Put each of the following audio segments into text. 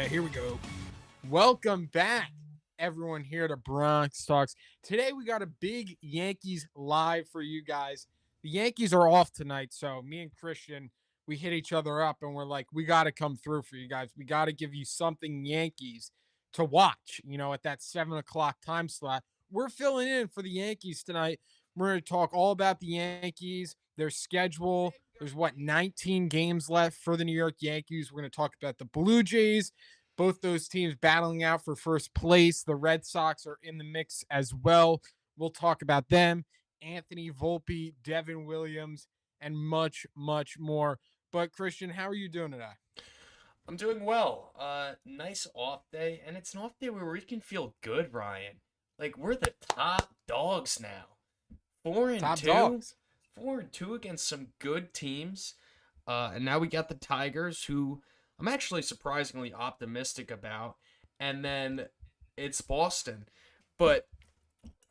Okay, here we go. Welcome back, everyone, here to Bronx Talks. Today, we got a big Yankees live for you guys. The Yankees are off tonight, so me and Christian, we hit each other up and we're like, we got to come through for you guys. We got to give you something Yankees to watch, at that 7 o'clock time slot. We're filling in for the Yankees tonight. We're going to talk all about the Yankees, their schedule. There's 19 games left for the New York Yankees. We're going to talk about the Blue Jays, both those teams battling out for first place. The Red Sox are in the mix as well. We'll talk about them. Anthony Volpe, Devin Williams, and much, much more. But Christian, how are you doing today? I'm doing well. Nice off day, and it's an off day where we can feel good, Ryan. Like we're the top dogs now. Four and Top two, dogs. 4-2 against some good teams. And now we got the Tigers, who I'm actually surprisingly optimistic about. And then it's Boston. But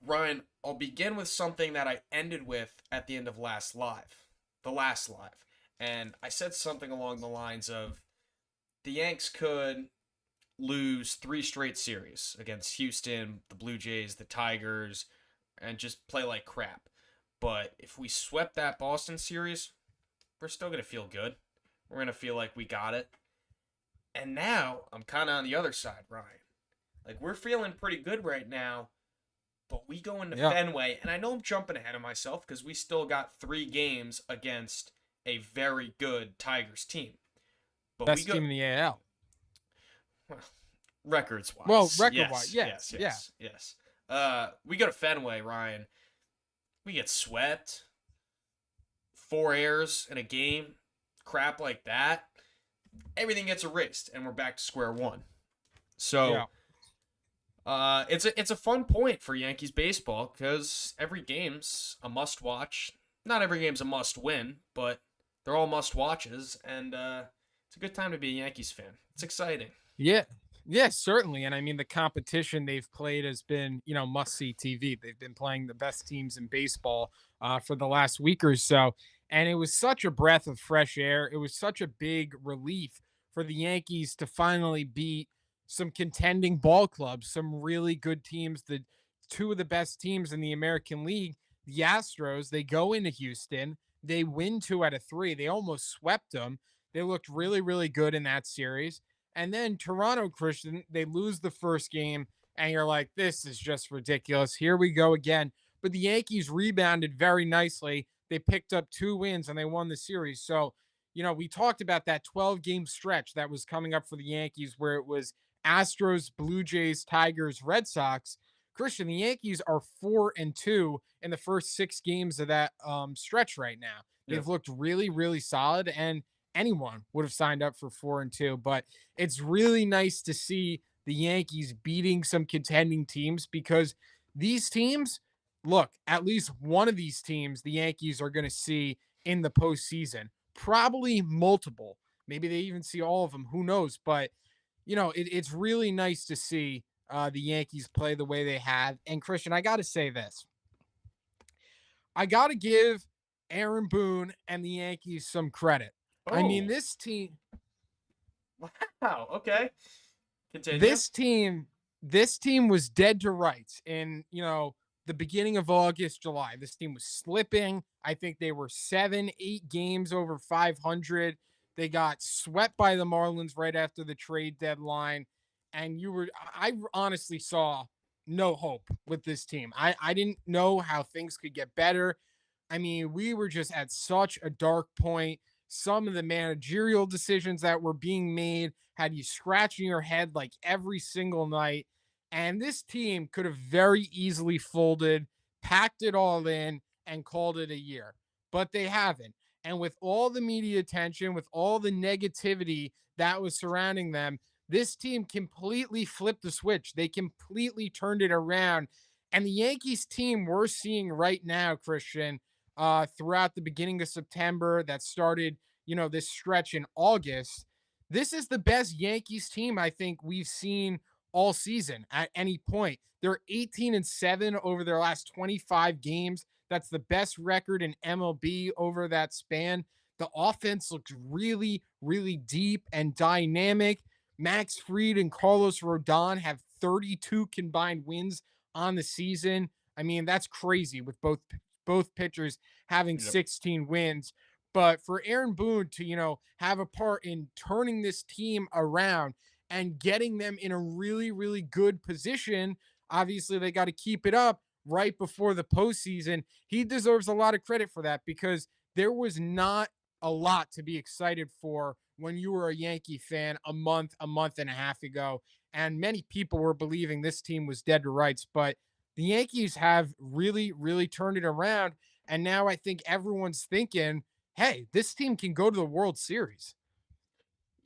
Ryan, I'll begin with something that I ended with at the end of the last live. And I said something along the lines of the Yanks could lose three straight series against Houston, the Blue Jays, the Tigers, and just play like crap. But if we swept that Boston series, we're still going to feel good. We're going to feel like we got it. And now I'm kind of on the other side, Ryan. Like we're feeling pretty good right now, but we go into Yeah. Fenway, and I know I'm jumping ahead of myself because we still got 3 games against a very good Tigers team. But we Best go team in the AL. well, records Well, wise. record wise, Yes, yes. yes, Yeah. yes, yes. We go to Fenway, Ryan. We get swept. 4 errors in a game, crap like that. Everything gets erased, and we're back to square one. Yeah. So, it's a fun point for Yankees baseball because every game's a must watch. Not every game's a must win, but they're all must watches, and it's a good time to be a Yankees fan. It's exciting. Yeah. Yeah, certainly. And I mean, the competition they've played has been, must see TV. They've been playing the best teams in baseball for the last week or so. And it was such a breath of fresh air. It was such a big relief for the Yankees to finally beat some contending ball clubs, some really good teams, the two of the best teams in the American League. The Astros, they go into Houston, they win 2 out of 3. They almost swept them. They looked really, really good in that series. And then Toronto, Christian, they lose the first game, and you're like, this is just ridiculous. Here we go again. But the Yankees rebounded very nicely. They picked up 2 wins and they won the series. So, we talked about that 12-game stretch that was coming up for the Yankees where it was Astros, Blue Jays, Tigers, Red Sox. Christian, the Yankees are 4-2 in the first 6 games of that stretch right now. Yeah. They've looked really, really solid, and anyone would have signed up for 4-2. But it's really nice to see the Yankees beating some contending teams because these teams, look, at least one of these teams, the Yankees are going to see in the postseason, probably multiple. Maybe they even see all of them. Who knows? But, it's really nice to see the Yankees play the way they have. And, Christian, I got to say this. I got to give Aaron Boone and the Yankees some credit. I mean, Oh, wow. Okay. Continue. this team, this team was dead to rights in, the beginning of August, July. This team was slipping. I think they were 7, 8 games over 500. They got swept by the Marlins right after the trade deadline. And I honestly saw no hope with this team. I didn't know how things could get better. I mean, we were just at such a dark point. Some of the managerial decisions that were being made had you scratching your head like every single night. And this team could have very easily folded, packed it all in, and called it a year. But they haven't. And with all the media attention, with all the negativity that was surrounding them, this team completely flipped the switch. They completely turned it around. And the Yankees team we're seeing right now, Christian, throughout the beginning of September that started, this stretch in August. This is the best Yankees team I think we've seen all season at any point. They're 18-7 over their last 25 games. That's the best record in MLB over that span. The offense looks really, really deep and dynamic. Max Fried and Carlos Rodon have 32 combined wins on the season. I mean, that's crazy with both pitchers having Yep. 16 wins. But for Aaron Boone to, have a part in turning this team around and getting them in a really, really good position, obviously they got to keep it up right before the postseason. He deserves a lot of credit for that because there was not a lot to be excited for when you were a Yankee fan a month and a half ago. And many people were believing this team was dead to rights. But the Yankees have really, really turned it around. And now I think everyone's thinking, hey, this team can go to the World Series.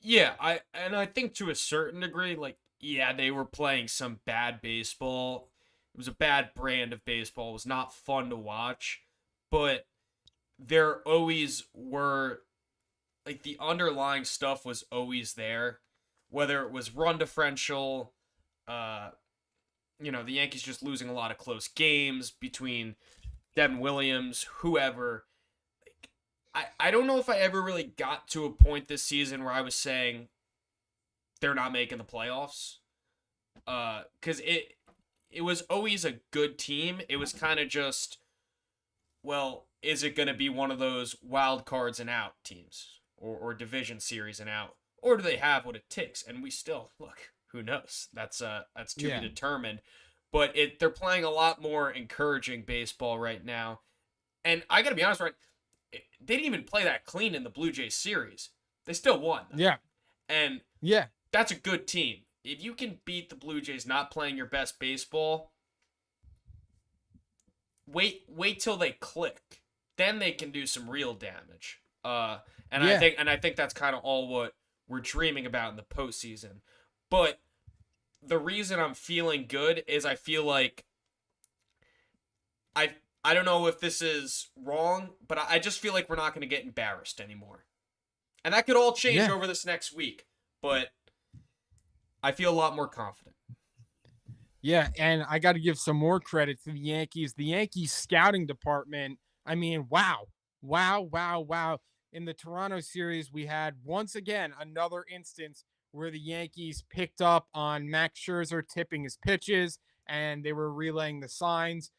Yeah, I think to a certain degree, like, yeah, they were playing some bad baseball. It was a bad brand of baseball. It was not fun to watch, but there always were, like, the underlying stuff was always there, whether it was run differential, uh, the Yankees just losing a lot of close games between Devin Williams, whoever. I don't know if I ever really got to a point this season where I was saying they're not making the playoffs. Because it was always a good team. It was kind of just, well, is it going to be one of those wild cards and out teams or division series and out, or do they have what it takes? And we still look. Who knows? That's to be Yeah. determined. But they're playing a lot more encouraging baseball right now. And I got to be honest, right? They didn't even play that clean in the Blue Jays series. They still won though, Yeah. and Yeah. that's a good team. If you can beat the Blue Jays not playing your best baseball, wait till they click. Then they can do some real damage. And I Yeah. think that's kind of all what we're dreaming about in the postseason. But the reason I'm feeling good is I feel like I I don't know if this is wrong, but I just feel like we're not going to get embarrassed anymore. And that could all change Yeah. over this next week, but I feel a lot more confident. Yeah, and I got to give some more credit to the Yankees. The Yankees scouting department, I mean, wow. Wow, wow, wow. In the Toronto series, we had once again another instance where the Yankees picked up on Max Scherzer tipping his pitches and they were relaying the signs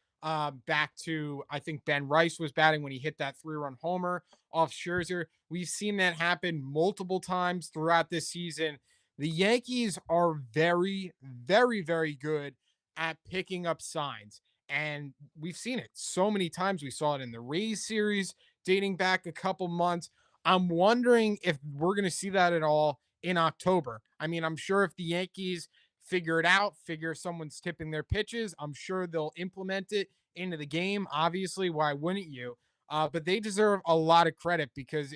back to, I think Ben Rice was batting when he hit that 3-run homer off Scherzer. We've seen that happen multiple times throughout this season. The Yankees are very, very, very good at picking up signs. And we've seen it so many times. We saw it in the Rays series dating back a couple months. I'm wondering if we're going to see that at all in October. I mean, I'm sure if the Yankees figure it out, figure someone's tipping their pitches, I'm sure they'll implement it into the game. Obviously, why wouldn't you? But they deserve a lot of credit because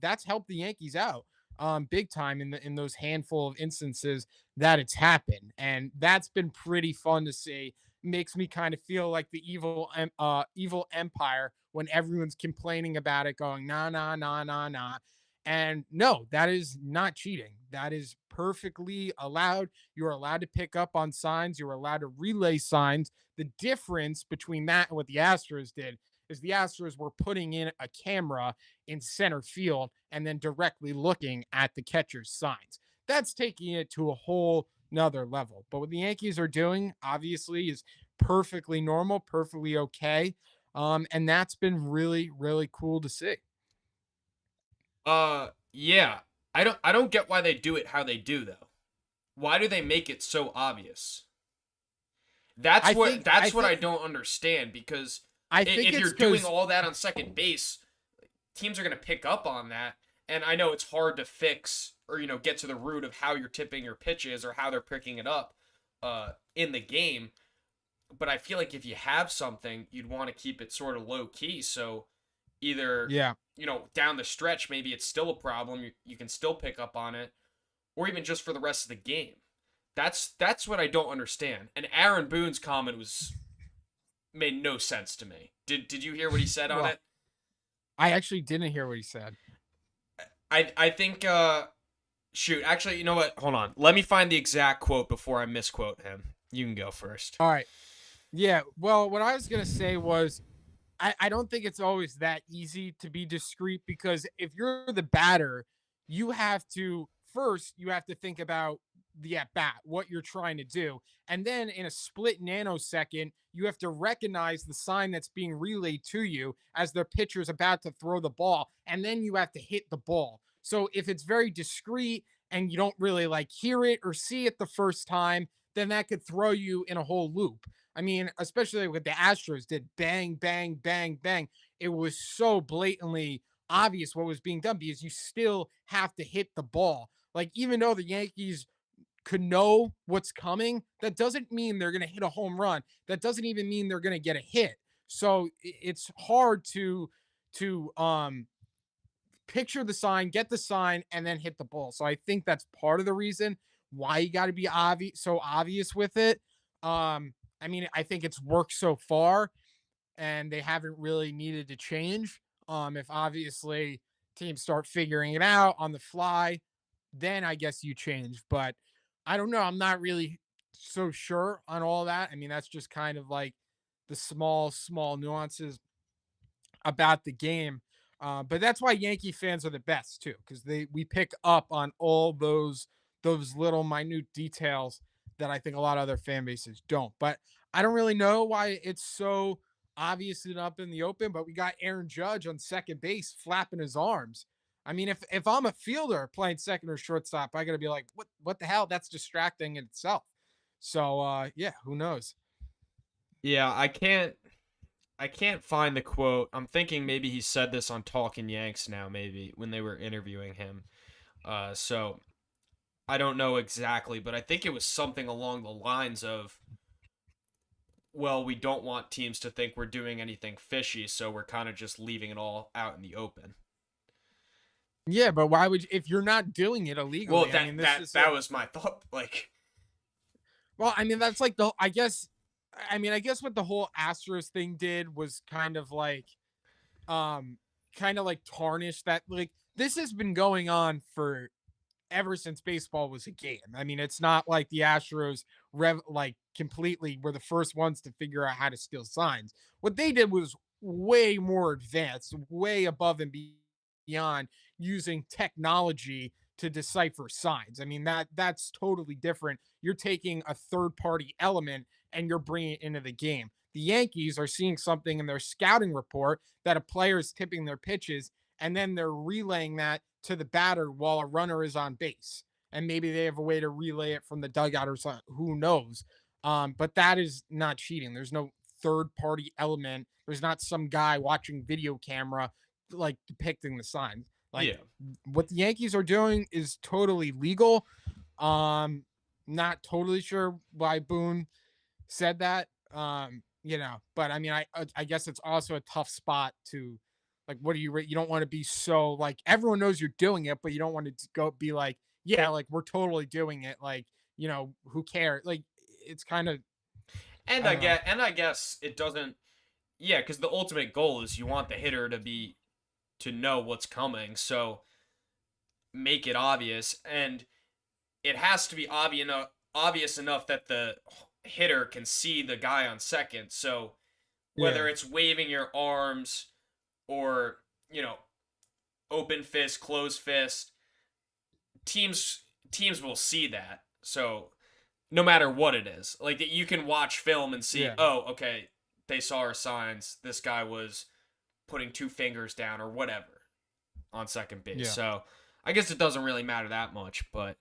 that's helped the Yankees out big time in those handful of instances that it's happened, and that's been pretty fun to see. Makes me kind of feel like the evil empire when everyone's complaining about it, going nah nah nah nah nah. And no, that is not cheating. That is perfectly allowed. You're allowed to pick up on signs. You're allowed to relay signs. The difference between that and what the Astros did is the Astros were putting in a camera in center field and then directly looking at the catcher's signs. That's taking it to a whole nother level. But what the Yankees are doing, obviously, is perfectly normal, perfectly okay. And that's been really, really cool to see. Yeah. I don't get why they do it how they do though. Why do they make it so obvious? That's I what think I that's what I think don't understand because I think if you're it's doing because all that on second base, teams are going to pick up on that. And I know it's hard to fix or get to the root of how you're tipping your pitches or how they're picking it up in the game. But I feel like if you have something, you'd want to keep it sort of low key. So either yeah, down the stretch, maybe it's still a problem. You can still pick up on it, or even just for the rest of the game. That's what I don't understand. And Aaron Boone's comment was made no sense to me. Did you hear what he said on well, it? I actually didn't hear what he said. I think shoot, actually, you know what? Hold on. Let me find the exact quote before I misquote him. You can go first. All right. Yeah. Well, what I was gonna say was I don't think it's always that easy to be discreet because if you're the batter, you have to first you have to think about the at bat, what you're trying to do. And then in a split nanosecond, you have to recognize the sign that's being relayed to you as the pitcher's about to throw the ball. And then you have to hit the ball. So if it's very discreet and you don't really like hear it or see it the first time, then that could throw you in a whole loop. I mean, especially with the Astros did bang, bang, bang, bang. It was so blatantly obvious what was being done because you still have to hit the ball. Like, even though the Yankees could know what's coming, that doesn't mean they're going to hit a home run. That doesn't even mean they're going to get a hit. So it's hard to picture the sign, get the sign, and then hit the ball. So I think that's part of the reason why you got to be so obvious with it. I mean, I think it's worked so far, and they haven't really needed to change. If obviously teams start figuring it out on the fly, then I guess you change. But I don't know. I'm not really so sure on all that. I mean, that's just kind of like the small nuances about the game. But that's why Yankee fans are the best too, because we pick up on all those little minute details that I think a lot of other fan bases don't. But I don't really know why it's so obvious and up in the open. But we got Aaron Judge on second base flapping his arms. I mean, if I'm a fielder playing second or shortstop, I gotta be like, what the hell? That's distracting in itself. So yeah, who knows? Yeah, I can't find the quote. I'm thinking maybe he said this on Talking Yanks now, maybe when they were interviewing him. So I don't know exactly, but I think it was something along the lines of, well, we don't want teams to think we're doing anything fishy, so we're kind of just leaving it all out in the open. Yeah, but why would if you're not doing it Well, illegally? I that mean, this that is that was my thought. Like, well, I mean, that's like the I guess what the whole Astros thing did was um kind of like tarnish that like this has been going on for ever since baseball was a game. I mean, it's not like the Astros completely were the first ones to figure out how to steal signs. What they did was way more advanced, way above and beyond using technology to decipher signs. I mean, that's totally different. You're taking a third party element and you're bringing it into the game. The Yankees are seeing something in their scouting report that a player is tipping their pitches, and then they're relaying that to the batter while a runner is on base. And maybe they have a way to relay it from the dugout or something. Who knows? But that is not cheating. There's no third party element. There's not some guy watching video camera like depicting the signs. Like yeah. what the Yankees are doing is totally legal. Um, not totally sure why Boone said that. But I mean, I guess it's also a tough spot to like. What do you don't want to be so like everyone knows you're doing it, but you don't want to go be like, yeah, like we're totally doing it. Like who cares? Like it's kind of And I don't know. I guess it doesn't. Yeah, because the ultimate goal is you want the hitter to know what's coming. So make it obvious, and it has to be obvious enough that the hitter can see the guy on second. So whether Yeah, it's waving your arms or open fist, closed fist, teams teams will see that. So no matter what it is, like you can watch film and see, yeah, oh, okay, they saw our signs. This guy was putting two fingers down or whatever on second base. yeah. So I guess it doesn't really matter that much, but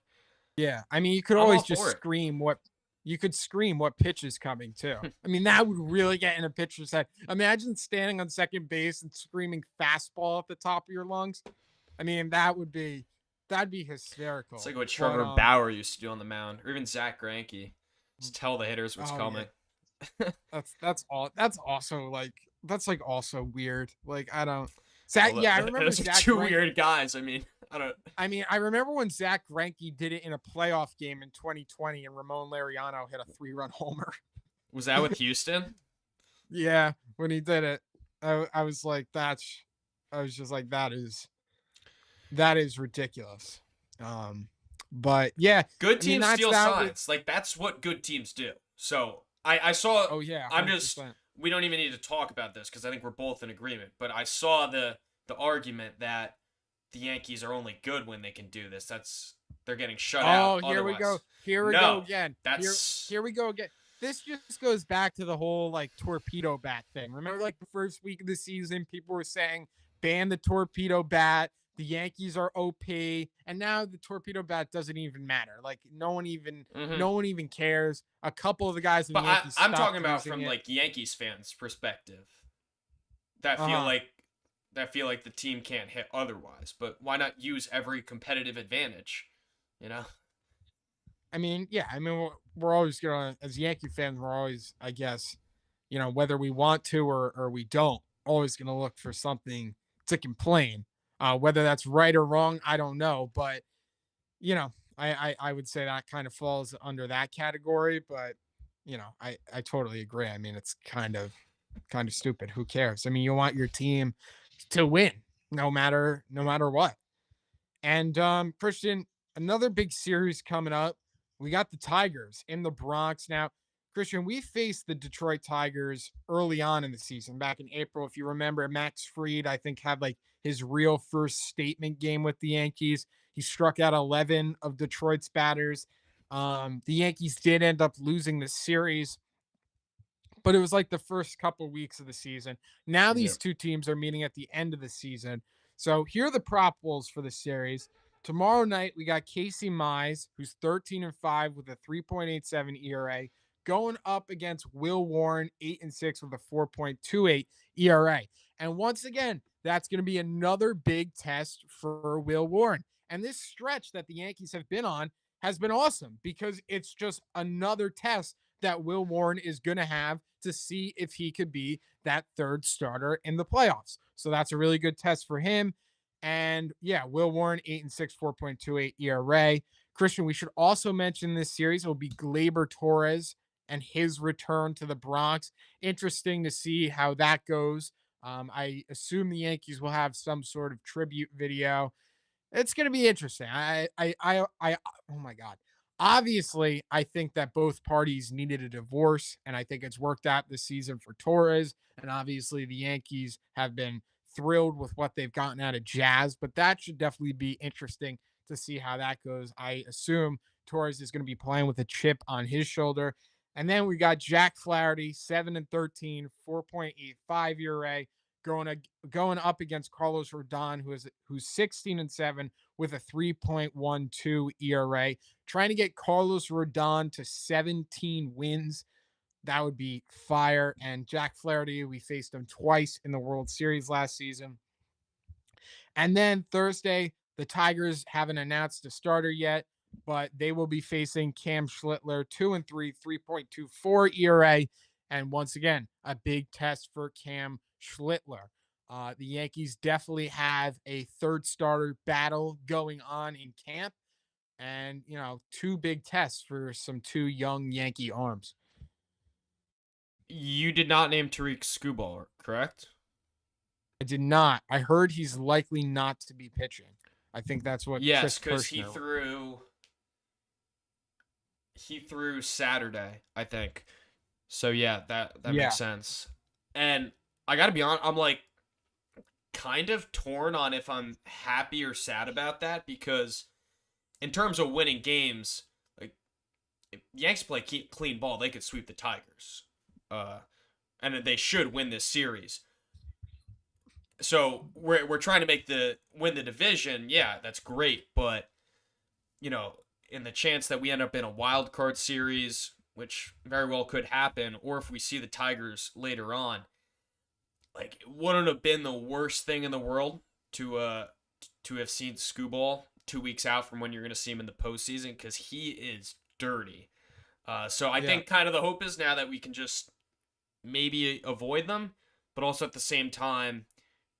Yeah, I mean, you could I'm all always just for it. scream what you could scream what pitch is coming too. I mean, that would really get in a pitcher's head. Imagine standing on second base and screaming fastball at the top of your lungs. I mean, that'd be It's hysterical. like what But Trevor Bauer used to do on the mound, or even Zach Greinke. Just tell the hitters what's oh yeah, coming. that's also like that's like also weird. Like I don't Zach. Well, Yeah, I remember those are Zach two Greinke. weird guys. I mean, I don't. I mean, I remember when Zach Greinke did it in a playoff game in 2020, and Ramon Laureano hit a 3-run homer. Was that with Houston? Yeah, when he did it, I was like, I was just like, that is ridiculous. Um, but yeah, Good I mean, teams that's steal that with, signs. Like that's what good teams do. So I saw. oh yeah, I'm just. 100%. We don't even need to talk about this because I think we're both in agreement. But I saw the argument that the Yankees are only good when they can do this. they're getting shut out Oh, here we go. otherwise. Here we go No, again. Here that's here we go again. This just goes back to the whole like torpedo bat thing. Remember like the first week of the season, people were saying ban the torpedo bat. The Yankees are OP, and now the torpedo bat doesn't even matter. Like mhm. no one even cares. A couple of the guys in the But Yankees I'm talking stopped about using from it. like Yankees fans' perspective that Uh feel huh. like the team can't hit otherwise. But why not use every competitive advantage? You know? I mean, yeah. I mean, we're always gonna, as Yankee fans, we're always, I guess, whether we want to or we don't, always gonna look for something to complain. Whether that's right or wrong, I don't know, but I would say that kind of falls under that category. But I totally agree. I mean, it's kind of stupid. Who cares? I mean, you want your team to win, no matter what. And Christian, another big series coming up. We got the Tigers in the Bronx. Now, Christian, we faced the Detroit Tigers early on in the season, back in April. If you remember, Max Fried, I think, had like his real first statement game with the Yankees. He struck out 11 of Detroit's batters. The Yankees did end up losing the series, but it was like the first couple weeks of the season. Now Yeah. these two teams are meeting at the end of the season. So here are the prop bowls for the series. Tomorrow night we got Casey Mize, who's 13-5 with a 3.87 ERA, going up against Will Warren, 8-6 with a 4.28 ERA. And once again, that's going to be another big test for Will Warren. And this stretch that the Yankees have been on has been awesome because it's just another test that Will Warren is going to have to see if he could be that third starter in the playoffs. So that's a really good test for him. And yeah, Will Warren, 8-6, 4.28 ERA. Christian, we should also mention this series will be Glaber Torres and his return to the Bronx. Interesting to see how that goes. I assume the Yankees will have some sort of tribute video. It's going to be interesting. Oh my God. Obviously, I think that both parties needed a divorce, and I think it's worked out this season for Torres. And obviously, the Yankees have been thrilled with what they've gotten out of Jazz, but that should definitely be interesting to see how that goes. I assume Torres is going to be playing with a chip on his shoulder. And then we got Jack Flaherty, 7-13, 4.85 ERA, going up against Carlos Rodon, who's 16-7 with a 3.12 ERA. Trying to get Carlos Rodon to 17 wins. That would be fire. And Jack Flaherty, we faced him twice in the World Series last season. And then Thursday, the Tigers haven't announced a starter yet, but they will be facing Cam Schlittler, 2-3, 3.24 ERA. And once again, a big test for Cam Schlittler. The Yankees definitely have a third starter battle going on in camp, and two big tests for some two young Yankee arms. You did not name Tariq Skubal, correct? I did not. I heard he's likely not to be pitching. I think that's what Yes, Chris because Kirschner. he threw Saturday, I think. So yeah, that makes Yeah. sense. And I gotta be honest, I'm like kind of torn on if I'm happy or sad about that because in terms of winning games, like if Yanks play clean ball, they could sweep the Tigers, uh, and they should win this series. So we're trying to win the division. Yeah, that's great, but you know, in the chance that we end up in a wild card series, which very well could happen, or if we see the Tigers later on, like it wouldn't have been the worst thing in the world to have seen Scooball 2 weeks out from when you're going to see him in the postseason because he is dirty. So I Yeah. think kind of the hope is now that we can just maybe avoid them, but also at the same time,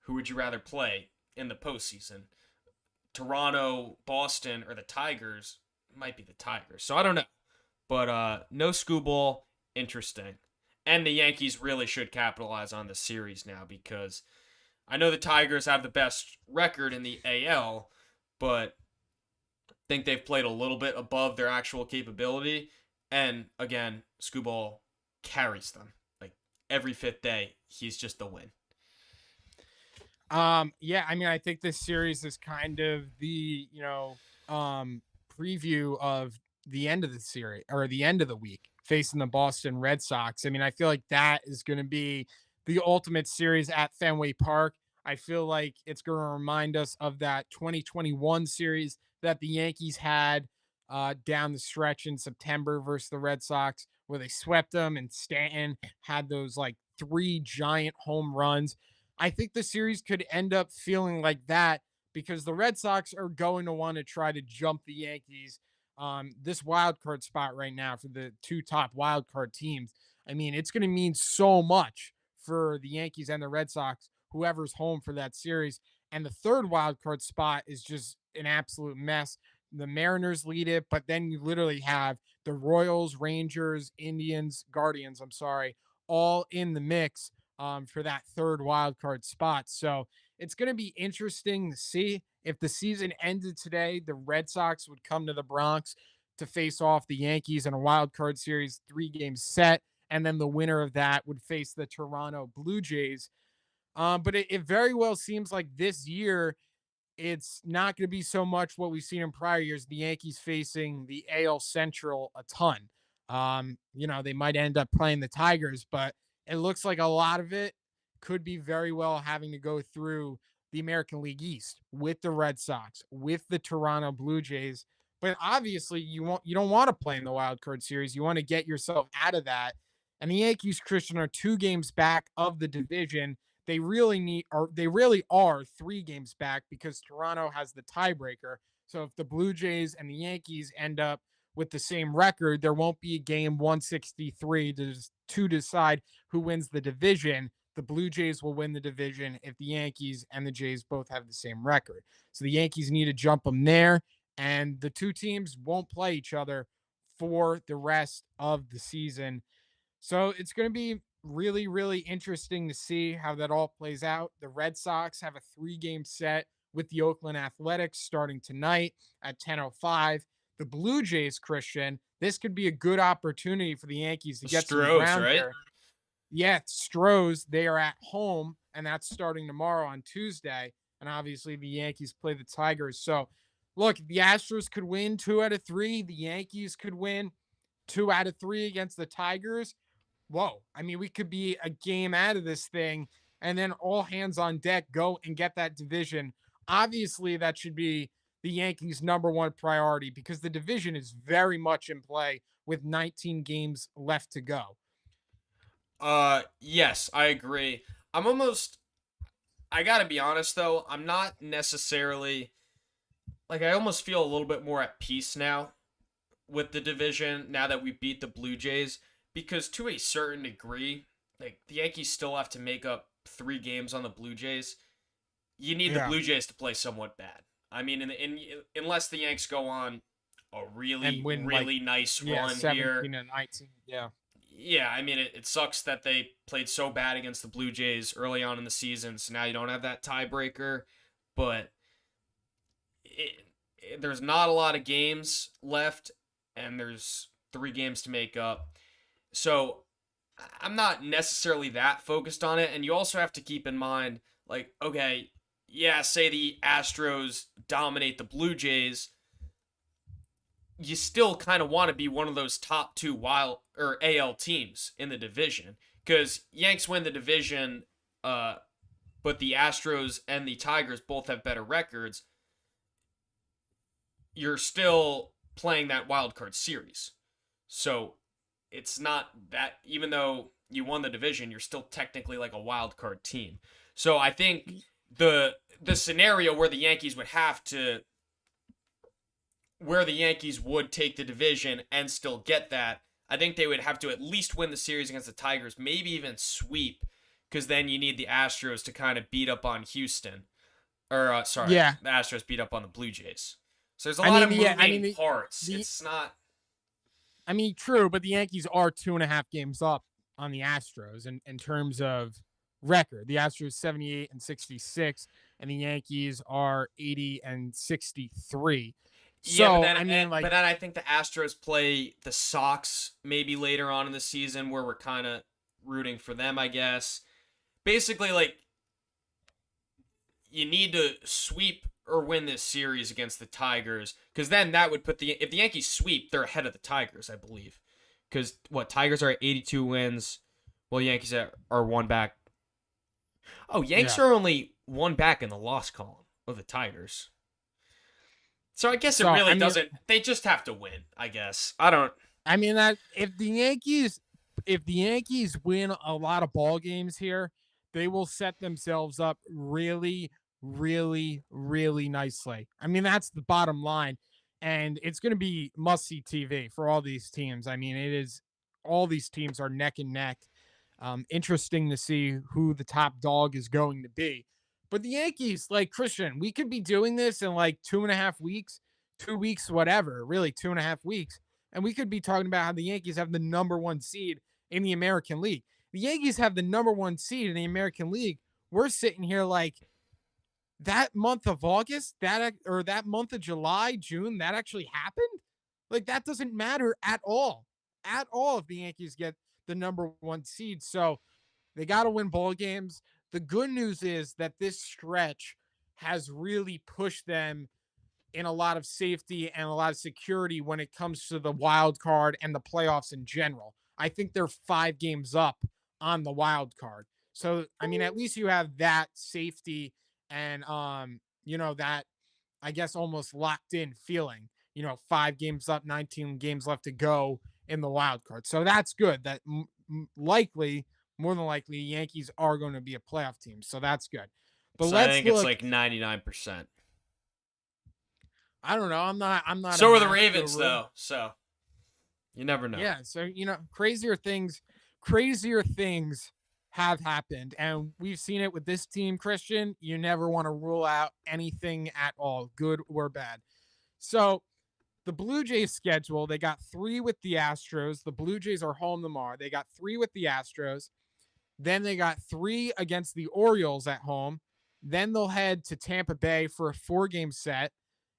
who would you rather play in the postseason? Toronto, Boston, or the Tigers? Might be the Tigers. So I don't know. But no Scooball, interesting. And the Yankees really should capitalize on the series now because I know the Tigers have the best record in the AL, but think they've played a little bit above their actual capability. And again, Scooball carries them. Like every fifth day, he's just the win. Yeah, I mean, I think this series is kind of the, preview of the end of the series or the end of the week facing the Boston Red Sox. I mean, I feel like that is going to be the ultimate series at Fenway Park. I feel like it's going to remind us of that 2021 series that the Yankees had down the stretch in September versus the Red Sox, where they swept them and Stanton had those like three giant home runs. I think the series could end up feeling like that because the Red Sox are going to want to try to jump the Yankees this wild card spot right now for the two top wild card teams. I mean, it's going to mean so much for the Yankees and the Red Sox, whoever's home for that series. And the third wild card spot is just an absolute mess. The Mariners lead it, but then you literally have the Royals, Rangers, Indians, Guardians, I'm sorry, all in the mix for that third wild card spot. So it's going to be interesting to see if the season ended today. The Red Sox would come to the Bronx to face off the Yankees in a wild card series, 3 game set, and then the winner of that would face the Toronto Blue Jays. But it very well seems like this year it's not going to be so much what we've seen in prior years. The Yankees facing the AL Central a ton. They might end up playing the Tigers, but it looks like a lot of it could be very well having to go through the American League East with the Red Sox, with the Toronto Blue Jays. But obviously, you don't want to play in the wild card series. You want to get yourself out of that. And the Yankees, Christian, are 2 games back of the division. They really are 3 games back because Toronto has the tiebreaker. So if the Blue Jays and the Yankees end up with the same record, there won't be a game 163 to decide who wins the division. The Blue Jays will win the division if the Yankees and the Jays both have the same record. So the Yankees need to jump them there, and the two teams won't play each other for the rest of the season. So it's going to be really, really interesting to see how that all plays out. The Red Sox have a 3 game set with the Oakland Athletics starting tonight at 10:05. The Blue Jays, Christian, this could be a good opportunity for the Yankees to The get some Stros, ground right? here. Yeah, Stros, they are at home, and that's starting tomorrow on Tuesday. And obviously, the Yankees play the Tigers. So, look, the Astros could win 2 out of 3. The Yankees could win 2 out of 3 against the Tigers. Whoa. I mean, we could be a game out of this thing and then all hands on deck go and get that division. Obviously, that should be the Yankees' number one priority because the division is very much in play with 19 games left to go. Yes, I agree. I'm almost I got to be honest though, I'm not necessarily like I almost feel a little bit more at peace now with the division now that we beat the Blue Jays because to a certain degree, like the Yankees still have to make up 3 games on the Blue Jays. You need the Yeah. Blue Jays to play somewhat bad. I mean, unless the Yanks go on a And really, win like, really nice yeah, run here. 17 and 19. Yeah. Yeah, I mean, it sucks that they played so bad against the Blue Jays early on in the season, so now you don't have that tiebreaker. But there's not a lot of games left, and there's 3 games to make up. So I'm not necessarily that focused on it. And you also have to keep in mind, like, okay, yeah, say the Astros dominate the Blue Jays, you still kind of want to be one of those top 2 wild or AL teams in the division because Yanks win the division, but the Astros and the Tigers both have better records. You're still playing that wild card series, so it's not that even though you won the division, you're still technically like a wild card team. So I think the scenario where the Yankees would take the division and still get that, I think they would have to at least win the series against the Tigers, maybe even sweep, because then you need the Astros to kind of beat up on Houston. Or, sorry, Yeah. the Astros beat up on the Blue Jays. So there's a I lot mean, of yeah, I moving mean, parts. the It's not. I mean, true, but the Yankees are 2.5 games up on the Astros in terms of record. The Astros 78 and 66, and the Yankees are 80 and 63. Yeah, So, I mean, but like, then I think the Astros play the Sox maybe later on in the season where we're kind of rooting for them, I guess. Basically, like you need to sweep or win this series against the Tigers, because then that would put the if the Yankees sweep, they're ahead of the Tigers, I believe. Because what Tigers are at 82 wins, while Yankees are one back. Oh, Yanks Yeah. are only one back in the loss column of the Tigers. So I guess it So really doesn't. They just have to win. I guess I don't. I mean that if the Yankees win a lot of ball games here, they will set themselves up really, really, really nicely. I mean, that's the bottom line. And it's going to be must see TV for all these teams. I mean, it is all these teams are neck and neck. Interesting to see who the top dog is going to be. But the Yankees, like Christian, we could be doing this in like 2.5 weeks, 2 weeks, whatever, really 2.5 weeks. And we could be talking about how the Yankees have the number one seed in the American League. The Yankees have the number one seed in the American League. We're sitting here like that month of August, that month of July, June, that actually happened. Like that doesn't matter at all if the Yankees get the number one seed. So they got to win ball games. The good news is that this stretch has really pushed them in a lot of safety and a lot of security when it comes to the wild card and the playoffs in general. I think they're 5 games up on the wild card. So, I mean, at least you have that safety and that I guess almost locked in feeling, 5 games up, 19 games left to go in the wild card. So that's good. That more than likely, Yankees are going to be a playoff team. So that's good. But So I let's think it's look. like 99%. I don't know. I'm not a So are the math Ravens guru. though. So you never know. Yeah, so crazier things have happened, and we've seen it with this team, Christian. You never want to rule out anything at all, good or bad. So the Blue Jays schedule, they got 3 with the Astros. The Blue Jays are home tomorrow. They got 3 with the Astros. Then they got 3 against the Orioles at home. Then they'll head to Tampa Bay for a 4-game set.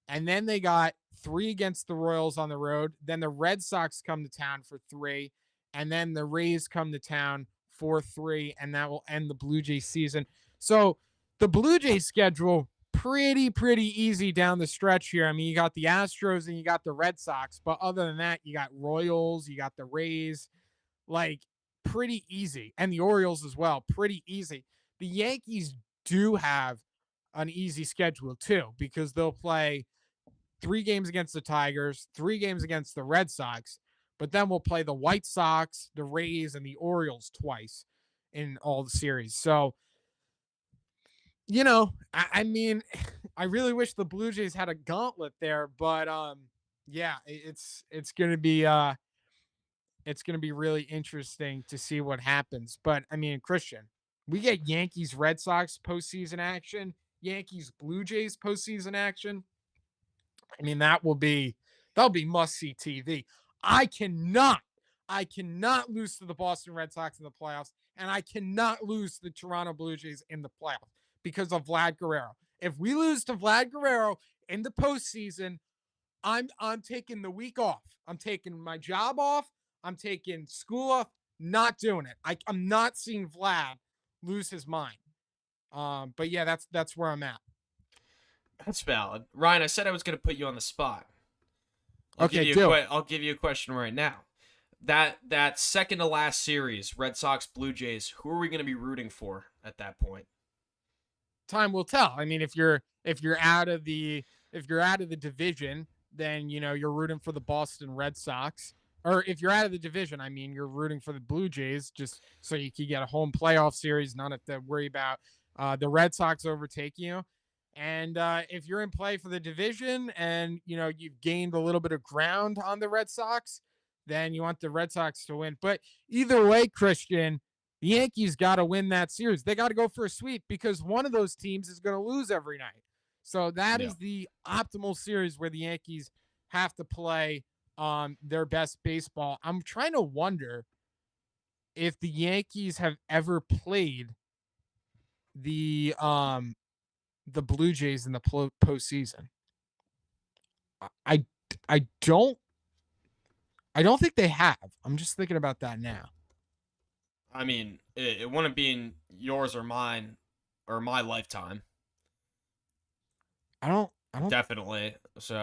And then they got 3 against the Royals on the road. Then the Red Sox come to town for 3. And then the Rays come to town for 3. And that will end the Blue Jays season. So the Blue Jays schedule, pretty easy down the stretch here. I mean, you got the Astros and you got the Red Sox. But other than that, you got Royals, you got the Rays. Like, pretty easy. And the Orioles as well, pretty easy. The Yankees do have an easy schedule too, because they'll play 3 games against the Tigers, 3 games against the Red Sox, but then we'll play the White Sox, the Rays, and the Orioles twice in all the series. So, I mean, I really wish the Blue Jays had a gauntlet there, but yeah, it's gonna be really interesting to see what happens. But I mean, Christian, we get Yankees Red Sox postseason action, Yankees Blue Jays postseason action. I mean, that'll be must see TV. I cannot, I cannot lose to the Boston Red Sox in the playoffs, and I cannot lose to the Toronto Blue Jays in the playoffs because of Vlad Guerrero. If we lose to Vlad Guerrero in the postseason, I'm taking the week off. I'm taking my job off. I'm taking school off. Not doing it. I'm not seeing Vlad lose his mind. But yeah, that's where I'm at. That's valid. Ryan, I said I was going to put you on the spot. Okay, do it. I'll give you a question right now. That second to last series, Red Sox Blue Jays, who are we going to be rooting for at that point? Time will tell. I mean, if you're out of the division, then you're rooting for the Boston Red Sox. Or if you're out of the division, I mean, you're rooting for the Blue Jays just so you can get a home playoff series, not have to worry about the Red Sox overtaking you. And if you're in play for the division and you've gained a little bit of ground on the Red Sox, then you want the Red Sox to win. But either way, Christian, the Yankees got to win that series. They got to go for a sweep because one of those teams is going to lose every night. So that Yeah. is the optimal series where the Yankees have to play their best baseball. I'm trying to wonder if the Yankees have ever played the Blue Jays in the postseason. I I don't I don't think they have. I'm just thinking about that now. I mean, it wouldn't be in yours or mine or my lifetime. I don't Definitely. So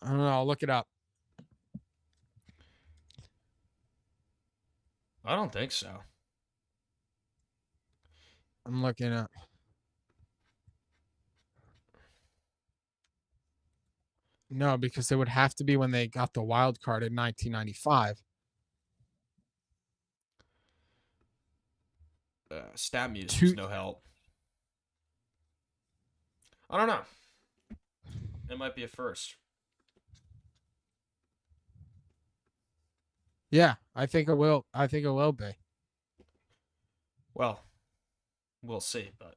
I don't know. I'll look it up. I don't think so. I'm looking up. No, because it would have to be when they got the wild card in 1995. Stat Muse was Two, no help. I don't know. It might be a first. yeah, I think it will. I think it will be. Well, we'll see. But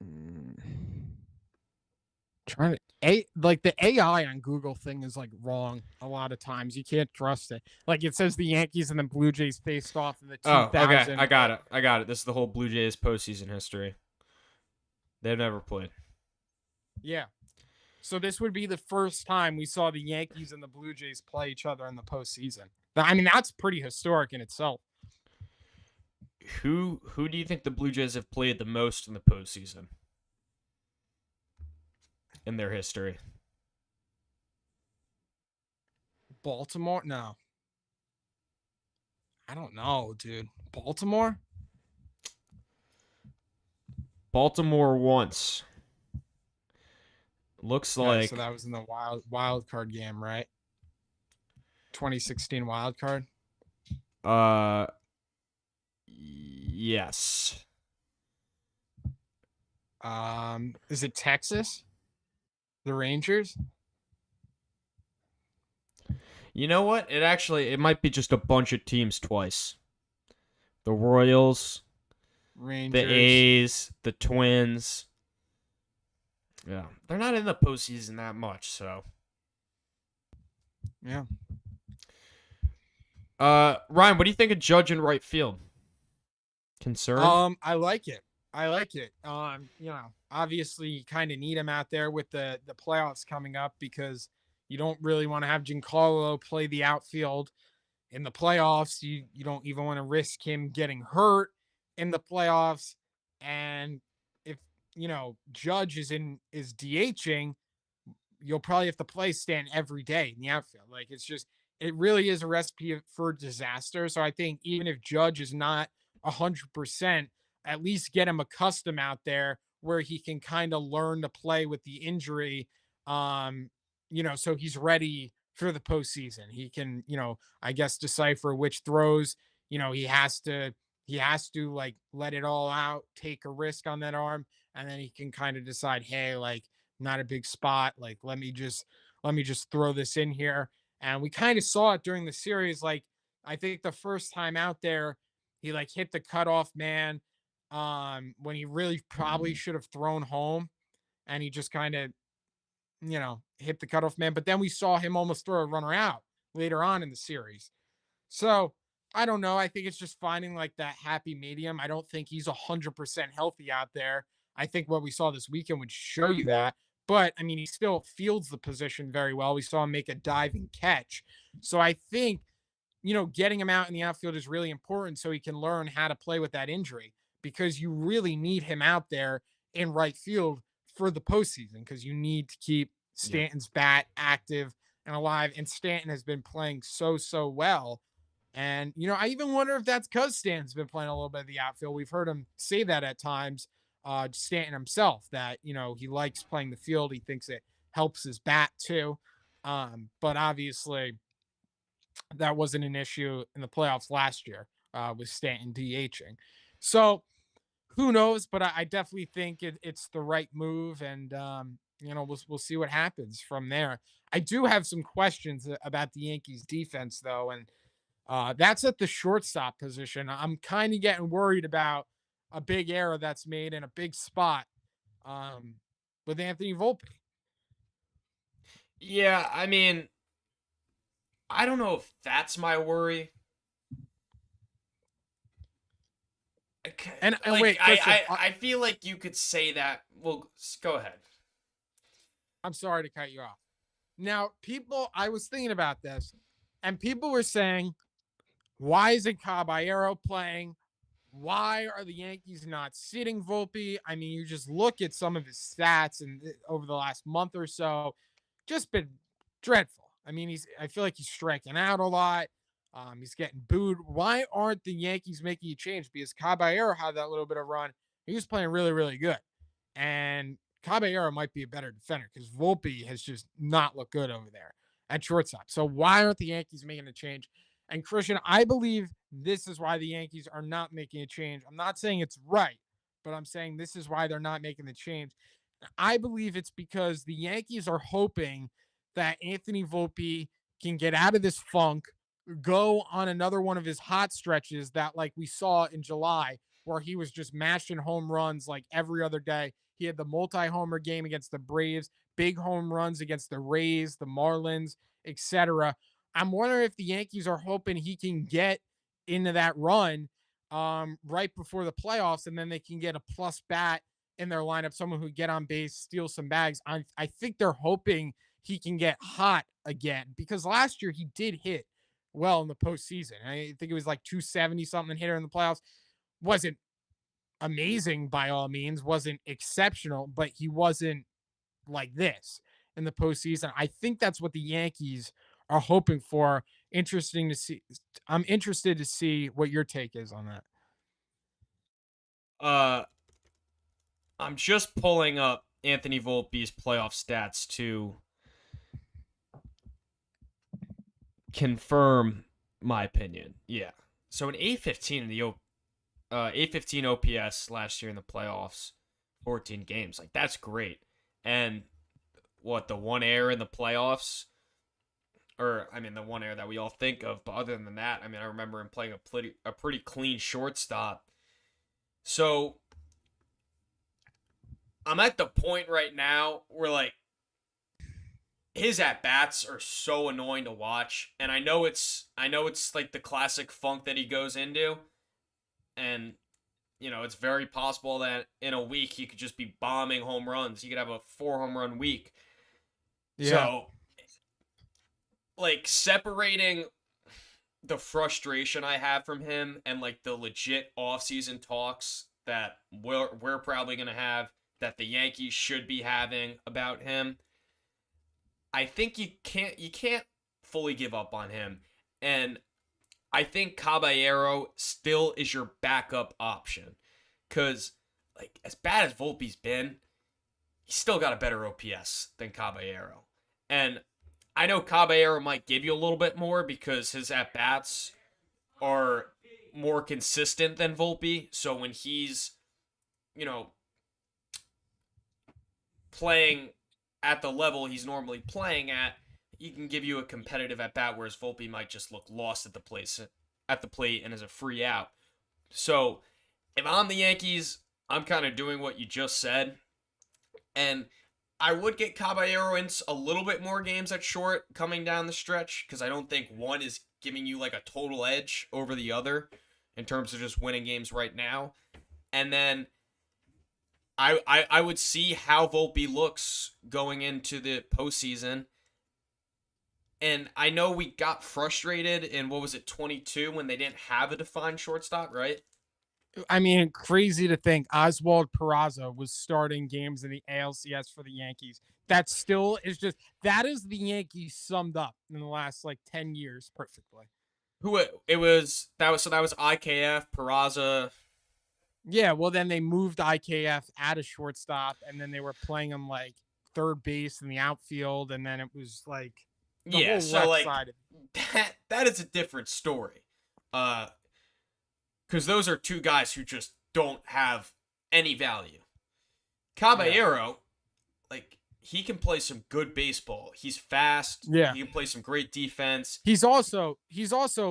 Hmm. Trying to a like the AI on Google thing is like wrong a lot of times. You can't trust it. Like it says the Yankees and the Blue Jays faced off in the oh, okay, I 2000. got it. I got it. This is the whole Blue Jays postseason history. They've never played. Yeah. So this would be the first time we saw the Yankees and the Blue Jays play each other in the postseason. I mean, that's pretty historic in itself. Who do you think the Blue Jays have played the most in the postseason in their history? Baltimore? No. I don't know, dude. Baltimore? Baltimore once. Looks Okay, so like that was in the wild card game, right? 2016 wild card. uh yes. Is it Texas? The Rangers? You know what? It might be just a bunch of teams twice. The Royals, the Rangers. A's, the Twins. Yeah, they're not in the postseason that much, so. Yeah. Ryan, what do you think of Judge in right field? Concerned? I like it. I like it. Obviously you kind of need him out there with the playoffs coming up because you don't really want to have Giancarlo play the outfield in the playoffs. You don't even want to risk him getting hurt in the playoffs. And if Judge is DHing, you'll probably have to play Stan every day in the outfield. Like it really is a recipe for disaster. So I think even if Judge is not 100%, at least get him accustomed out there where he can kind of learn to play with the injury. So he's ready for the postseason. He can, I guess decipher which throws, he has to like let it all out, take a risk on that arm, and then he can kind of decide, hey, like not a big spot. Like let me just throw this in here. And we kind of saw it during the series. Like I think the first time out there, he like hit the cutoff man when he really probably should have thrown home, and he just kind of hit the cutoff man. But then we saw him almost throw a runner out later on in the series. So I don't know. I think it's just finding like that happy medium. I don't think he's 100% healthy out there. I think what we saw this weekend would show you that. But I mean, he still fields the position very well. We saw him make a diving catch. So I think, getting him out in the outfield is really important so he can learn how to play with that injury because you really need him out there in right field for the postseason because you need to keep Yeah. Stanton's bat active and alive. And Stanton has been playing so well. And, I even wonder if that's because Stanton's been playing a little bit of the outfield. We've heard him say that at times, Stanton himself, that, he likes playing the field. He thinks it helps his bat too. But obviously, that wasn't an issue in the playoffs last year with Stanton DHing. So who knows? But I definitely think it's the right move. And, we'll see what happens from there. I do have some questions about the Yankees defense, though. And that's at the shortstop position. I'm kind of getting worried about a big error that's made in a big spot um, with Anthony Volpe. Yeah, I mean, I don't know if that's my worry. And Like wait, Christian, I feel like you could say that. Well, go ahead. I'm sorry to cut you off. Now, I was thinking about this, and people were saying, why isn't Caballero playing? Why are the Yankees not sitting Volpe? I mean, you just look at some of his stats and over the last month or so, just been dreadful. I mean, I feel like he's striking out a lot. He's getting booed. Why aren't the Yankees making a change? Because Caballero had that little bit of run. He was playing really, really good. And Caballero might be a better defender because Volpe has just not looked good over there at shortstop. So why aren't the Yankees making a change? And Christian, I believe this is why the Yankees are not making a change. I'm not saying it's right, but I'm saying this is why they're not making the change. I believe it's because the Yankees are hoping that Anthony Volpe can get out of this funk, go on another one of his hot stretches that, like we saw in July, where he was just mashing home runs like every other day. He had the multi-homer game against the Braves, big home runs against the Rays, the Marlins, etc. I'm wondering if the Yankees are hoping he can get into that run right before the playoffs, and then they can get a plus bat in their lineup, someone who get on base, steal some bags. I think they're hoping he can get hot again because last year he did hit well in the postseason. I think it was like 270 something hitter in the playoffs. Wasn't amazing by all means, wasn't exceptional, but he wasn't like this in the postseason. I think that's what the Yankees are hoping for. Interesting to see. I'm interested to see what your take is on that. Uh, I'm just pulling up Anthony Volpe's playoff stats to confirm my opinion. Yeah. So an 815 in the 815 OPS last year in the playoffs, 14 games. Like that's great. And what the one error in the playoffs, or I mean the one error that we all think of, but other than that, I mean I remember him playing a pretty clean shortstop. So I'm at the point right now where like his at bats are so annoying to watch, and I know it's like the classic funk that he goes into, and it's very possible that in a week he could just be bombing home runs. He could have a 4 home run week. Yeah. So like separating the frustration I have from him and like the legit offseason talks that we're probably gonna have that the Yankees should be having about him. I think you can't fully give up on him. And I think Caballero still is your backup option. Cause like as bad as Volpe's been, he's still got a better OPS than Caballero. And I know Caballero might give you a little bit more because his at bats are more consistent than Volpe. So when he's, you know, playing at the level he's normally playing at, he can give you a competitive at bat, whereas Volpe might just look lost at the plate and is a free out. So if I'm the Yankees, I'm kind of doing what you just said, and I would get Caballero in a little bit more games at short coming down the stretch because I don't think one is giving you like a total edge over the other in terms of just winning games right now. And then I would see how Volpe looks going into the postseason. And I know we got frustrated in what was it 22 when they didn't have a defined shortstop, right? I mean, crazy to think Oswald Peraza was starting games in the ALCS for the Yankees. That still is just that is the Yankees summed up in the last like 10 years perfectly. Who it was that was IKF Peraza. Yeah, well then they moved IKF out of shortstop and then they were playing him like third base in the outfield and then it was like the Yeah, whole so left like side. that is a different story. Uh because those are two guys who just don't have any value. Yeah. Caballero, like he can play some good baseball. He's fast. Yeah. He can play some great defense. He's also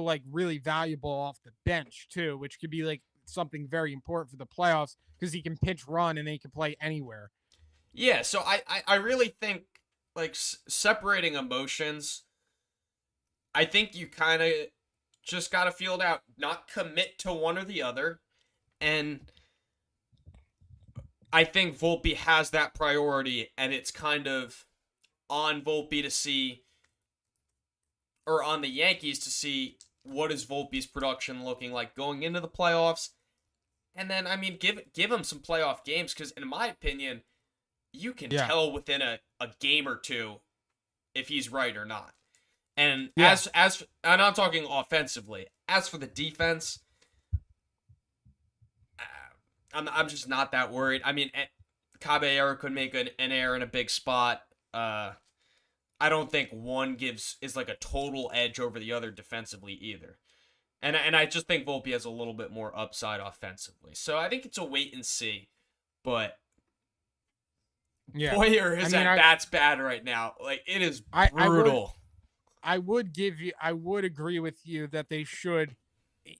like really valuable off the bench too, which could be like something very important for the playoffs because he can pitch run and he can play anywhere. Yeah, so I really think like separating emotions. I think you kind of just got to feel it out, not commit to one or the other. And I think Volpe has that priority, and it's kind of on Volpe to see, or on the Yankees to see what is Volpe's production looking like going into the playoffs, And then I mean, give him some playoff games because, in my opinion, you can Yeah. tell within a game or two if he's right or not. And Yeah. and I'm talking offensively. As for the defense, uh, I'm just not that worried. I mean, Caballero could make an error in a big spot. I don't think one is like a total edge over the other defensively either. And I just think Volpe has a little bit more upside offensively. So I think it's a wait and see. But Yeah. boy, I his mean, at bats bad right now. Like it is I would brutal. I would agree with you that they should,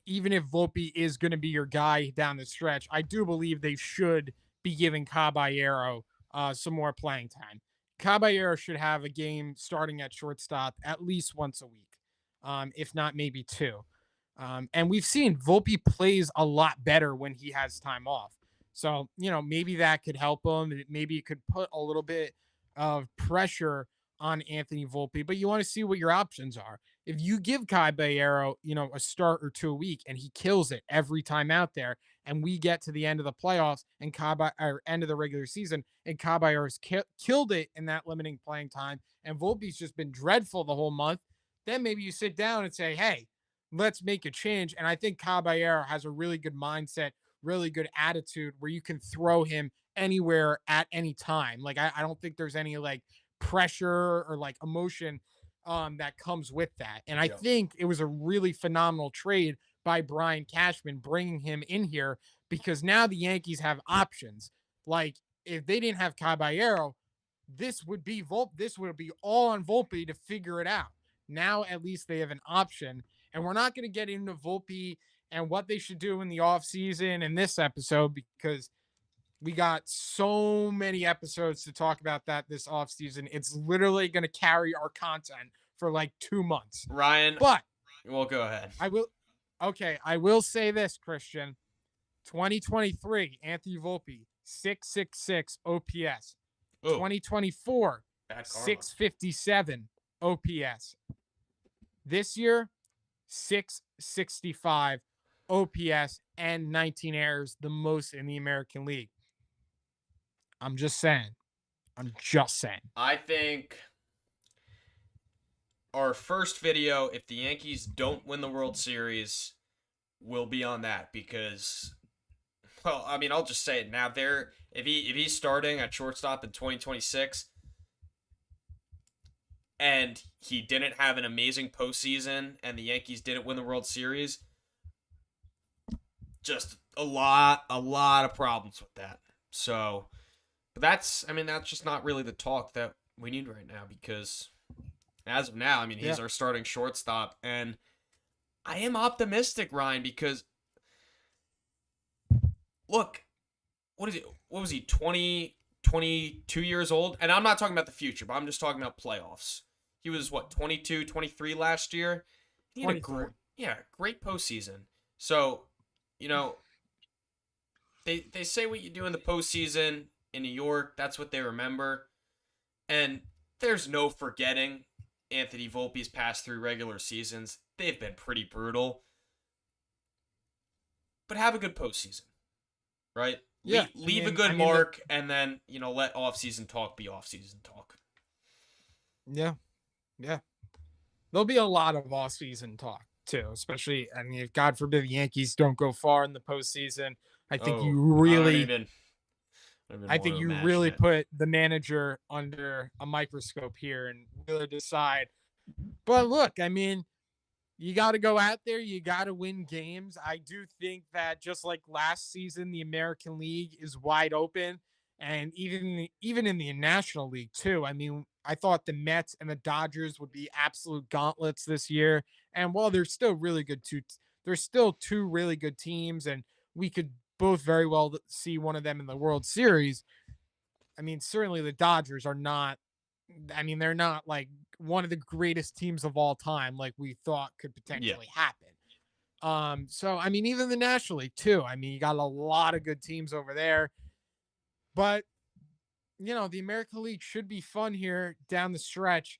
even if Volpe is going to be your guy down the stretch, I do believe they should be giving Caballero some more playing time. Caballero should have a game starting at shortstop at least once a week, if not maybe two. And we've seen Volpe plays a lot better when he has time off. So, maybe that could help him. Maybe it could put a little bit of pressure on Anthony Volpe, but you want to see what your options are. If you give Caballero, a start or two a week and he kills it every time out there, and we get to the end of the playoffs and or end of the regular season and Caballero's killed it in that limiting playing time, and Volpe's just been dreadful the whole month, then maybe you sit down and say, hey, let's make a change. And I think Caballero has a really good mindset, really good attitude where you can throw him anywhere at any time. Like I don't think there's any like pressure or like emotion that comes with that. And I Yeah. think it was a really phenomenal trade by Brian Cashman bringing him in here because now the Yankees have options. Like if they didn't have Caballero, this would be This would be all on Volpe to figure it out. Now at least they have an option, and we're not going to get into Volpe and what they should do in the offseason in this episode because we got so many episodes to talk about that this offseason. It's literally going to carry our content for like 2 months. Ryan, But well, go ahead. I will say this, Christian. 2023, Anthony Volpe, 666 OPS. Oh, 2024, bad karma. 657 OPS. This year, 665 OPS and 19 errors, the most in the American League. I'm just saying. I'm just saying. I think our first video, if the Yankees don't win the World Series, will be on that because, well, I mean, I'll just say it now. There, if he's starting at shortstop in 2026, and he didn't have an amazing postseason, and the Yankees didn't win the World Series, just a lot of problems with that. So, but that's just not really the talk that we need right now because as of now, I mean, he's Yeah. our starting shortstop, and I am optimistic, Ryan, because look, what was he, 22 years old? And I'm not talking about the future, but I'm just talking about playoffs. He was what, 22, 23 last year? He had a 23. great postseason. So, you know, they say what you do in the postseason in New York, that's what they remember. And there's no forgetting Anthony Volpe's past three regular seasons. They've been pretty brutal. But have a good postseason, right? Yeah. Leave a good mark, and then, let off-season talk be off-season talk. Yeah. Yeah. There'll be a lot of off-season talk too, especially, I mean, if God forbid the Yankees don't go far in the postseason, I think Oh, you I don't really even, I don't even I want think to you imagine really it. put the manager under a microscope here and really decide. But look, I mean, you got to go out there. You got to win games. I do think that just like last season, the American League is wide open, and even in the National League too. I mean, I thought the Mets and the Dodgers would be absolute gauntlets this year. And while they're still really good, there's still two really good teams, and we could both very well see one of them in the World Series. I mean, certainly the Dodgers are not. I mean, they're not like one of the greatest teams of all time, like we thought could Yeah, potentially happen. So I mean, even the National League too. I mean, you got a lot of good teams over there, but the American League should be fun here down the stretch.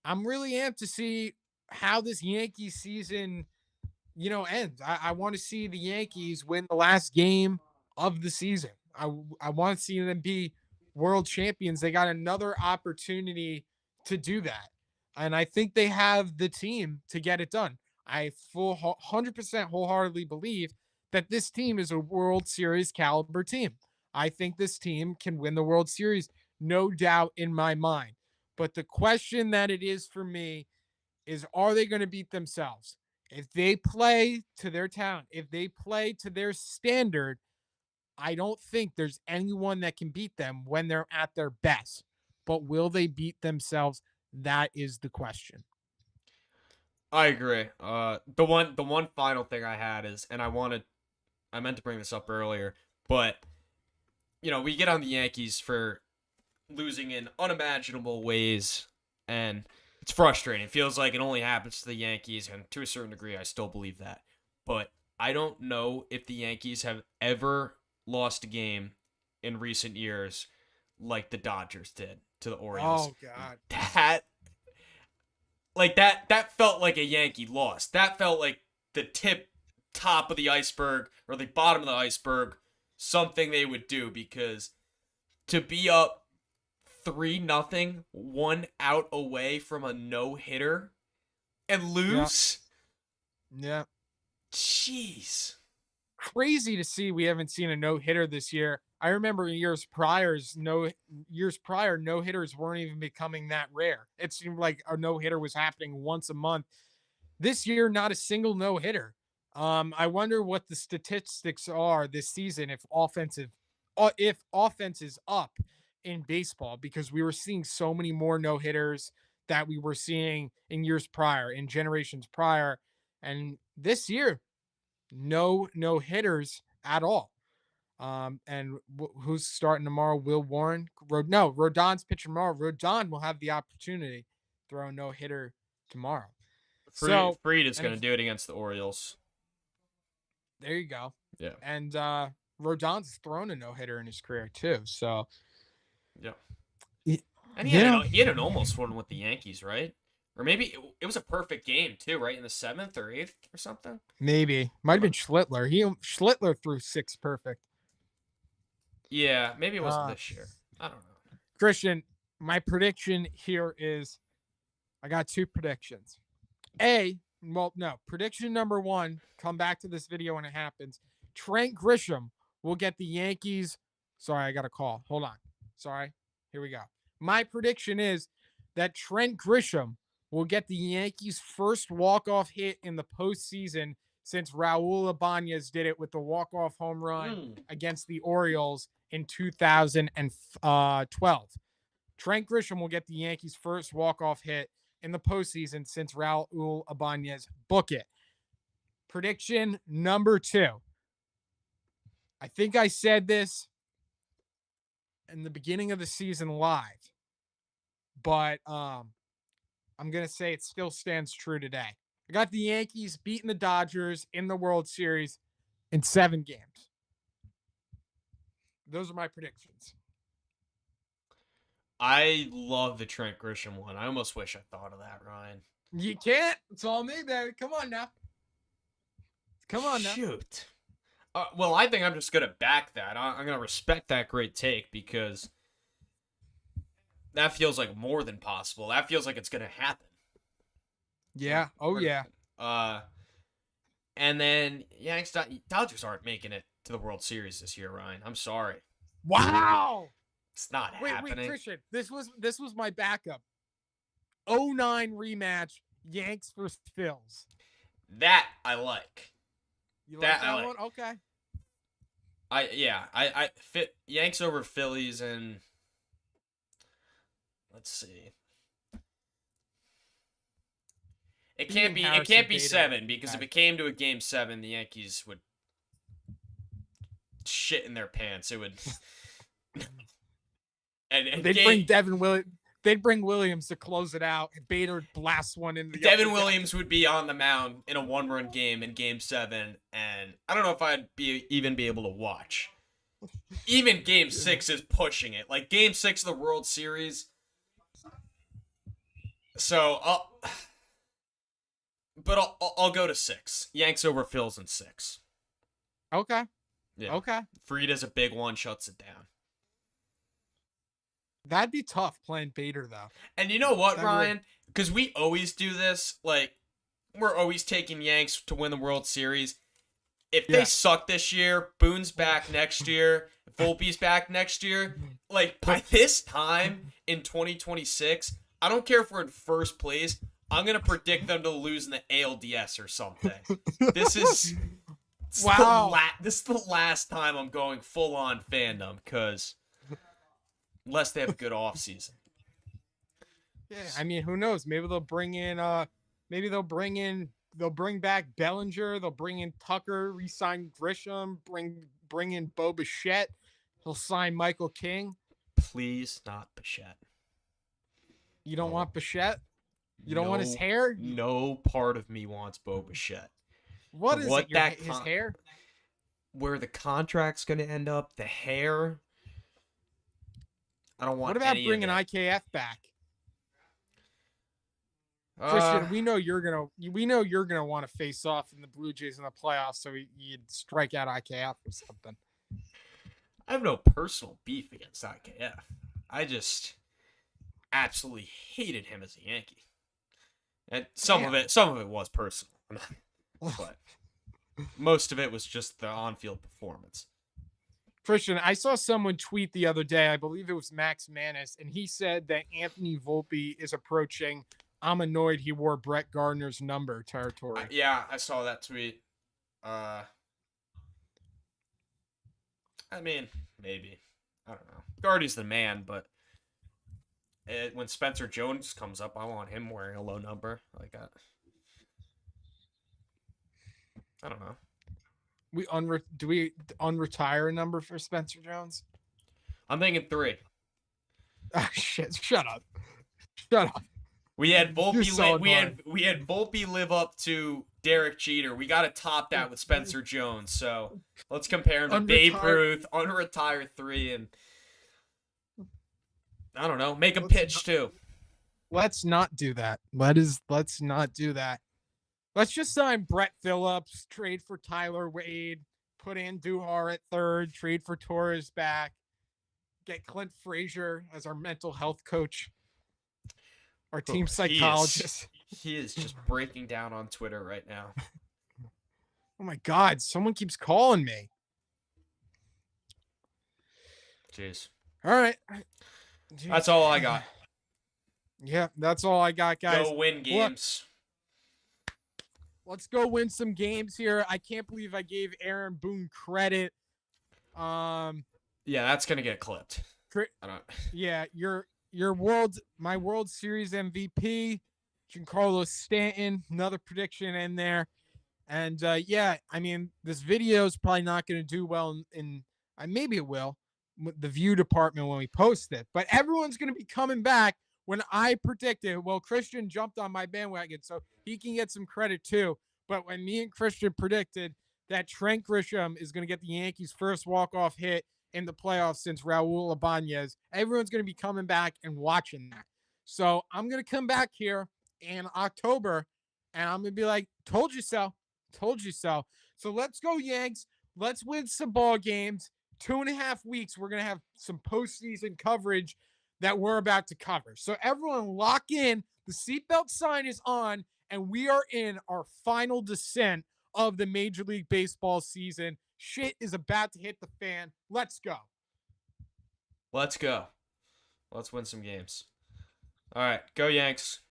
I'm really amped to see how this Yankee season ends. I want to see the Yankees win the last game of the season. I want to see them be world champions. They got another opportunity to do that. And I think they have the team to get it done. I 100% wholeheartedly believe that this team is a World Series caliber team. I think this team can win the World Series, no doubt in my mind. But the question that it is for me is, are they going to beat themselves? If they play to their talent, if they play to their standard, I don't think there's anyone that can beat them when they're at their best. But will they beat themselves? That is the question. I agree. The one final thing I had is, and I meant to bring this up earlier, but we get on the Yankees for losing in unimaginable ways, and it's frustrating. It feels like it only happens to the Yankees, and to a certain degree, I still believe that. But I don't know if the Yankees have ever lost a game in recent years like the Dodgers did to the Orioles. Oh God. That that felt like a Yankee loss. That felt like the top of the iceberg or the bottom of the iceberg, something they would do, because to be up 3-0, 1 out away from a no-hitter and Yeah. lose. Yeah. Jeez. Crazy to see we haven't seen a no hitter this year. I remember years prior, no hitters weren't even becoming that rare. It seemed like a no hitter was happening once a month. This year, not a single no hitter. I wonder what the statistics are this season if offense is up in baseball, because we were seeing so many more no hitters that we were seeing in years prior, in generations prior, and this year no hitters at all. And who's starting tomorrow? Will Warren? No, Rodon's pitching tomorrow. Rodon will have the opportunity to throw a no hitter tomorrow. So, Freed is and going to do it against the Orioles. there you go. Yeah. And Rodon's thrown a no hitter in his career too. So, Yeah. y- And yeah, he had an almost one with the Yankees, right? Or maybe it was a perfect game too, right? In the 7th or 8th or something. maybe might have been Schlittler. Schlittler threw six perfect. Yeah, maybe it wasn't Uh, this year. I don't know. Christian, my prediction here is I got two predictions. No, prediction number one, come back to this video when it happens. Trent Grisham will get the Yankees. Sorry, I got a call. Hold on. Sorry. Here we go. My prediction is that Trent Grisham will get the Yankees' first walk-off hit in the postseason since Raul Ibanez did it with the walk-off home run against the Orioles in 2012. Trent Grisham will get the Yankees' first walk-off hit in the postseason since Raul Ibanez book it. Prediction number two. I think I said this in the beginning of the season live, but I'm gonna say it still stands true today. I got the Yankees beating the Dodgers in the World Series in 7 games. Those are my predictions. I love the Trent Grisham one. I almost wish I thought of that, Ryan. You can't. It's all me, baby. Come on now. Come on now. Shoot. Well, I think I'm just gonna back that. I'm gonna respect that great take, because that feels like more than possible. That feels like it's gonna happen. Yeah. Oh yeah. Uh, and then Yanks Dodgers aren't making it to the World Series this year, Ryan. I'm sorry. Wow. It's not happening. Christian. This was my backup. 09 rematch, Yanks versus Phils. That I like. You like that I like. one? Okay. I fit Yanks over Phillies, and let's see. It can't be 7, because if it came to a game 7, the Yankees would shit in their pants. It would. and they'd bring They'd bring Williams to close it out. Bader blasts one into the Devin Williams would be on the mound in a 1-run game in Game 7, and I don't know if I'd even be able to watch. Even Game 6 is pushing it. Like Game 6 of the World Series. So, but I'll go to 6. Yanks over Phils in 6. Okay. Yeah. Okay. Frida's a big one, shuts it down. That'd be tough playing Bader though. And you know what, That'd be really Ryan? Because we always do this. Like, we're always taking Yanks to win the World Series. If they yeah. suck this year, Boone's back next year, Volpe's back next year. Like, by this time in 2026, I don't care if we're in first place. I'm gonna predict them to lose in the ALDS or something. This is Wow. this is the last time I'm going full on fandom, because unless they have a good offseason. Yeah, I mean, who knows? Maybe they'll bring in they'll bring back Bellinger, they'll bring in Tucker, re-sign Grisham, bring in Bo Bichette, he'll sign Michael King. Please not Bichette. You don't No. want Bichette? You don't want his No, hair? no part of me wants Bo Bichette. What For is it? what that His hair? where the contract's going to end up, the hair. I don't want What about any bringing of it. IKF back? Uh, Christian, we know you're gonna want to face off in the Blue Jays in the playoffs, so you'd strike out IKF or something. I have no personal beef against IKF. I just absolutely hated him as a Yankee. And some of it was personal. But most of it was just the on-field performance. Christian, I saw someone tweet the other day, I believe it was Max Manis, and he said that Anthony Volpe is approaching "I'm annoyed he wore Brett Gardner's number" territory. Yeah, I saw that tweet. I mean, maybe. I don't know. Guardy's the man, but when Spencer Jones comes up, I want him wearing a low number. Like, I don't know. Do we unretire a number for Spencer Jones? I'm thinking 3. Ah, shit! Shut up! Shut up! We had Volpe. So we had Volpe live up to Derek Jeter. We got to top that with Spencer Jones. So let's compare him to Babe Ruth, unretire 3, and I don't know, make him pitch too. Let's not do that. Let's not do that. Let's just sign Brett Phillips, trade for Tyler Wade, put Andujar at third, trade for Torres back, get Clint Frazier as our mental health coach, our team psychologist. He is just breaking down on Twitter right now. Oh my God, someone keeps calling me. Jeez. All right. Jeez. That's all I got. Yeah, that's all I got, guys. Go win games. Let's go win some games here. I can't believe I gave Aaron Boone credit. Yeah, that's gonna get clipped. Yeah, my World Series MVP, Giancarlo Stanton, another prediction in there. And yeah, I mean, this video is probably not going to do well in maybe it will, the view department when we post it. But everyone's going to be coming back when I predicted. Well, Christian jumped on my bandwagon, so he can get some credit too. But when me and Christian predicted that Trent Grisham is going to get the Yankees' first walk-off hit in the playoffs since Raul Ibanez, everyone's going to be coming back and watching that. So I'm going to come back here in October, and I'm going to be like, told you so. Told you so. So let's go, Yanks. Let's win some ball games. 2.5 weeks, we're going to have some postseason coverage that we're about to cover. So everyone lock in. The seatbelt sign is on, and we are in our final descent of the Major League Baseball season. Shit is about to hit the fan. Let's go. Let's go. Let's win some games. All right, go Yanks.